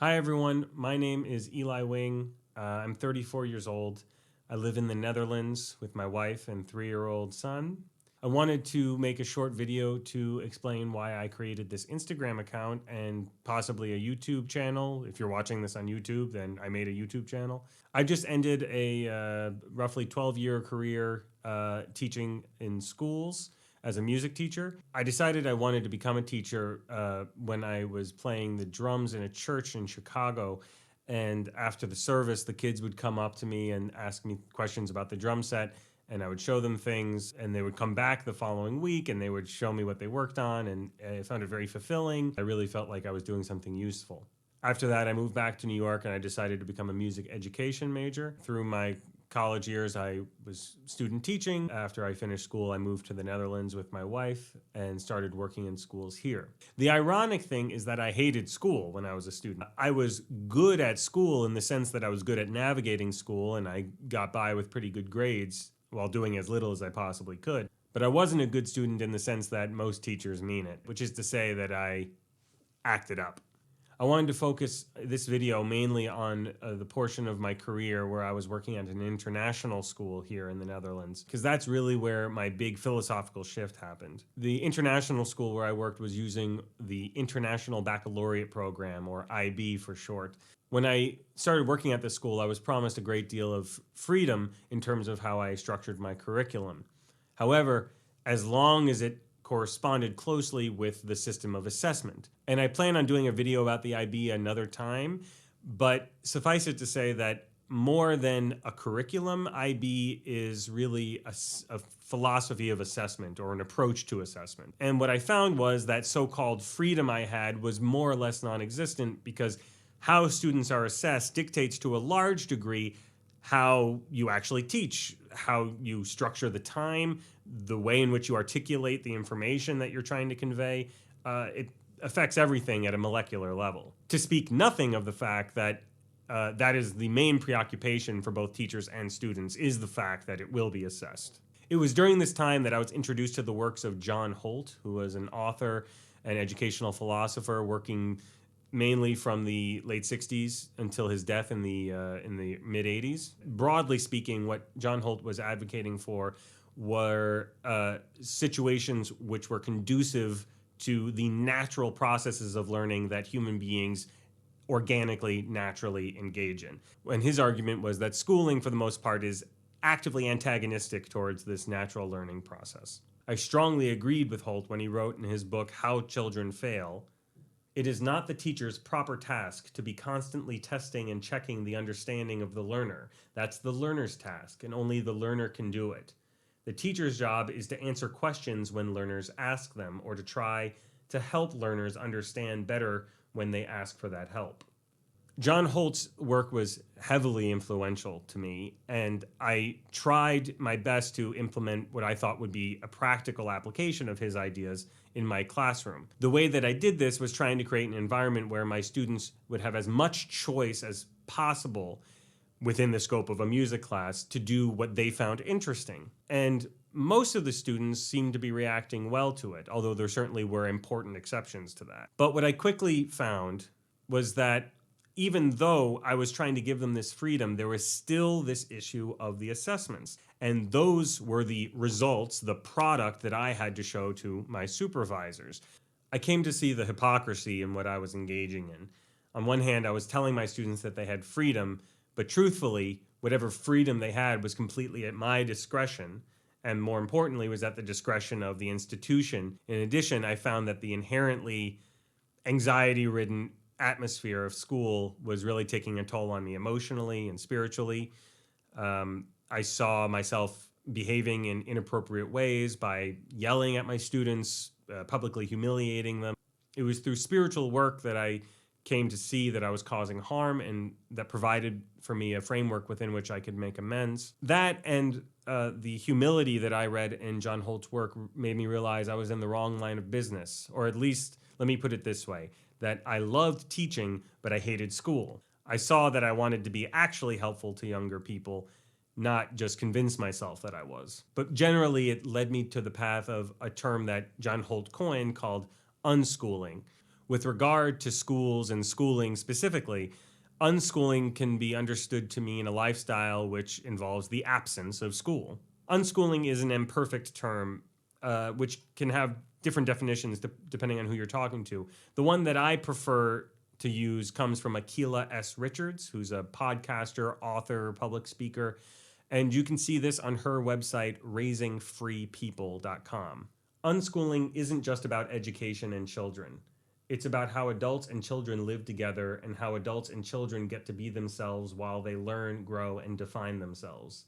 Hi everyone, my name is Eli Wing. I'm 34 years old. I live in the Netherlands with my wife and 3-year-old son. I wanted to make a short video to explain why I created this Instagram account and possibly a YouTube channel. If you're watching this on YouTube, then I made a YouTube channel. I just ended a roughly 12-year career teaching in schools as a music teacher. I decided I wanted to become a teacher when I was playing the drums in a church in Chicago. And after the service, the kids would come up to me and ask me questions about the drum set, and I would show them things, and they would come back the following week and they would show me what they worked on, and I found it very fulfilling. I really felt like I was doing something useful. After that, I moved back to New York and I decided to become a music education major. Through my college years, I was student teaching. After I finished school, I moved to the Netherlands with my wife and started working in schools here. The ironic thing is that I hated school when I was a student. I was good at school in the sense that I was good at navigating school and I got by with pretty good grades while doing as little as I possibly could. But I wasn't a good student in the sense that most teachers mean it, which is to say that I acted up. I wanted to focus this video mainly on the portion of my career where I was working at an international school here in the Netherlands, because that's really where my big philosophical shift happened. The international school where I worked was using the International Baccalaureate Program, or IB for short. When I started working at this school, I was promised a great deal of freedom in terms of how I structured my curriculum. However, as long as it corresponded closely with the system of assessment. And I plan on doing a video about the IB another time, but suffice it to say that more than a curriculum, IB is really a philosophy of assessment, or an approach to assessment. And what I found was that so-called freedom I had was more or less non-existent, because how students are assessed dictates to a large degree how you actually teach, how you structure the time, the way in which you articulate the information that you're trying to convey. It affects everything at a molecular level. To speak nothing of the fact that that is the main preoccupation for both teachers and students, is the fact that it will be assessed. It was during this time that I was introduced to the works of John Holt, who was an author and educational philosopher working mainly from the late 60s until his death in the mid 80s. Broadly speaking, what John Holt was advocating for were situations which were conducive to the natural processes of learning that human beings organically, naturally engage in. And his argument was that schooling, for the most part, is actively antagonistic towards this natural learning process. I strongly agreed with Holt when he wrote in his book, How Children Fail, "It is not the teacher's proper task to be constantly testing and checking the understanding of the learner. That's the learner's task, and only the learner can do it. The teacher's job is to answer questions when learners ask them, or to try to help learners understand better when they ask for that help." John Holt's work was heavily influential to me, and I tried my best to implement what I thought would be a practical application of his ideas in my classroom. The way that I did this was trying to create an environment where my students would have as much choice as possible within the scope of a music class to do what they found interesting. And most of the students seemed to be reacting well to it, although there certainly were important exceptions to that. But what I quickly found was that even though I was trying to give them this freedom, there was still this issue of the assessments. And those were the results, the product that I had to show to my supervisors. I came to see the hypocrisy in what I was engaging in. On one hand, I was telling my students that they had freedom, but truthfully, whatever freedom they had was completely at my discretion, and more importantly, was at the discretion of the institution. In addition, I found that the inherently anxiety-ridden atmosphere of school was really taking a toll on me emotionally and spiritually. I saw myself behaving in inappropriate ways by yelling at my students, publicly humiliating them. It was through spiritual work that I came to see that I was causing harm, and that provided for me a framework within which I could make amends. That and the humility that I read in John Holt's work made me realize I was in the wrong line of business, or at least, let me put it this way, that I loved teaching, but I hated school. I saw that I wanted to be actually helpful to younger people, not just convince myself that I was. But generally, it led me to the path of a term that John Holt coined called unschooling, With regard to schools and schooling specifically, unschooling can be understood to mean a lifestyle which involves the absence of school. Unschooling is an imperfect term which can have different definitions depending on who you're talking to. The one that I prefer to use comes from Akila S. Richards, who's a podcaster, author, public speaker, and you can see this on her website, raisingfreepeople.com. Unschooling isn't just about education and children. It's about how adults and children live together and how adults and children get to be themselves while they learn, grow, and define themselves.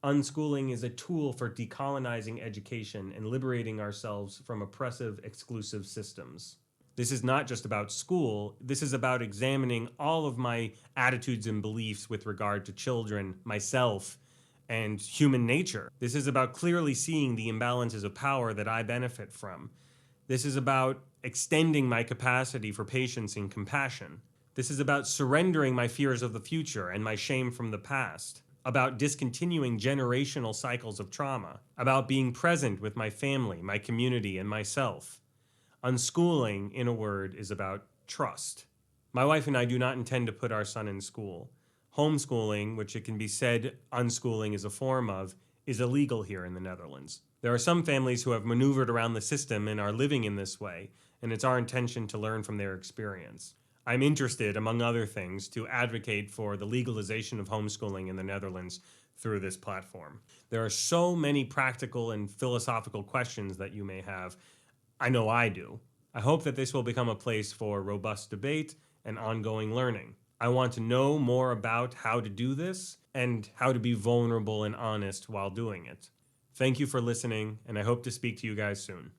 Unschooling is a tool for decolonizing education and liberating ourselves from oppressive, exclusive systems. This is not just about school. This is about examining all of my attitudes and beliefs with regard to children, myself, and human nature. This is about clearly seeing the imbalances of power that I benefit from. This is about extending my capacity for patience and compassion. This is about surrendering my fears of the future and my shame from the past. About discontinuing generational cycles of trauma. About being present with my family, my community, and myself. Unschooling, in a word, is about trust. My wife and I do not intend to put our son in school. Homeschooling, which it can be said unschooling is a form of, is illegal here in the Netherlands. There are some families who have maneuvered around the system and are living in this way, and it's our intention to learn from their experience. I'm interested, among other things, to advocate for the legalization of homeschooling in the Netherlands through this platform. There are so many practical and philosophical questions that you may have. I know I do. I hope that this will become a place for robust debate and ongoing learning. I want to know more about how to do this and how to be vulnerable and honest while doing it. Thank you for listening, and I hope to speak to you guys soon.